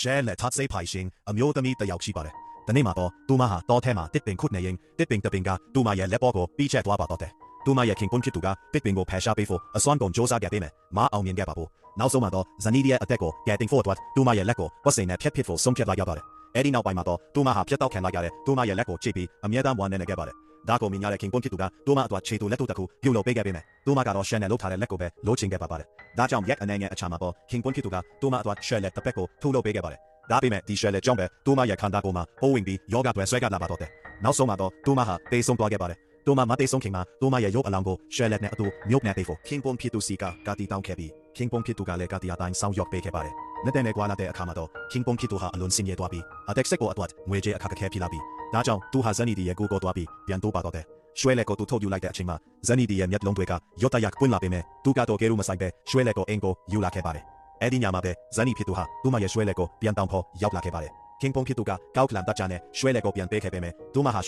share และทัดเซพายชิงอเมียวตมีตะยาวชีบาร์แต่นี่มาต่อตูมาหาต่อแทมาติดเป็นขุดในยิงติดเป็นตะเป็นกาตูมาเย่เล็บปอโกปีเจ็ดตัวบาต่อแต่ตูมาเย่คิงปุ่นคิดตูกาติดเป็นโกแพชาไปโฟอสวนกงโจซาแกเปเมมาเอาเมียนแกบาปูနောက်ဆုံးမှာတော့ဇနီးဒီရဲ့အသက်ကိုကဲတင်ဖို့အတွက်တူမရဲ့လက်ကိုပတ်စင်နဲ့ဖြတ်ဖို့ဆုံးဖြတ်လိုက်ရပါတယ်။အဲဒီနောက်ပိုင်းမှာတော့တူမဟာပြတ်တောက်ခံလိုက်ရတဲ့တူမရဲ့လက်ကိုချိတ်ပြီးအမြဲတမ်းဝမ်းနေခဲ့ပါတယ်။ဒါကိုမြင်ရတဲ့ခင်ပွန်ဖြစ်သူကတူမအတွက်ခြေတူလက်တို့တစ်ခုပြုတ်လို့ပေးခဲ့ပေမဲ့တူမကတော့ရှန်နဲ့လုပ်ထားတဲ့လက်ကိုပဲလိုချင်ခဲ့ပါပါတယ်။ဒါကြောင့်ရက်အနေနဲ့အချာမှာတော့ခင်ပွန်ဖြစ်သူကတူမအတွက်ရှယ်လက်တစ်ပတ်ကိုထုတ်လုပ်ပေးခဲ့ပါတယ်။ဒါပေမဲ့ဒီရှယ်လက်ကြောင့်ပဲတူမရဲ့ခန္ဓာကိုယ်မှာဟိုးဝင်ပြီးယောဂတွေဆွဲကလာပါတော့တယ်။နောက်ဆုံးမှာတော့တူမဟာတေဆုံးသွားခဲ့ပါတယ်။တူမမတေဆုံးခင်မှာတူမရဲ့ရုပ်အလောင်းကိုရှယ်လက်နဲ့အတူမြုပ်နှံပေးဖို့ခင်ပွန်ဖြစ်သူစီကကာတီတောင်းခဲ့ပြီးခင်ပွန်ဖြစ်သူကလည်းကာတီအတိုင်းဆောင်ရွက်ပေးခဲ့ပါတယ်။နှစ်တဲ့နဲ့ကွာလာတဲ့အခါမှာတော့ခင်ပွန်ဖြစ်သူဟာအလွန်စင်ရဲသွားပြီးအတက်ဆက်ကိုအတွက်ငွေကြေးအခက်အခဲဖြစ်လာပြီးဒါကြောင့်သူဟာဇနီးဒီရဲ့ကိုယ်ကိုသွားပြီးပြန်တိုးပါတော့တယ်။ရွှဲလက်ကိုသူထုတ်ယူလိုက်တဲ့အချိန်မှာဇနီးဒီရဲ့မျက်လုံးတွေကရော့တရက်ပွင့်လာပေမဲ့သူကတော့ကဲလို့မဆိုင်ပဲရွှဲလက်ကိုအင်ကိုယူလာခဲ့ပါတယ်။အဲဒီညမှာပဲဇနီးဖြစ်သူဟာသူမရဲ့ရွှဲလက်ကိုပြန်တောင်းဖို့ရောက်လာခဲ့ပါတယ်။ခင်ပွန်ဖြစ်သူကကောက်ကလန်တချာနဲ့ရွှဲလက်ကိုပြန်ပေးခဲ့ပေမဲ့သူမဟာ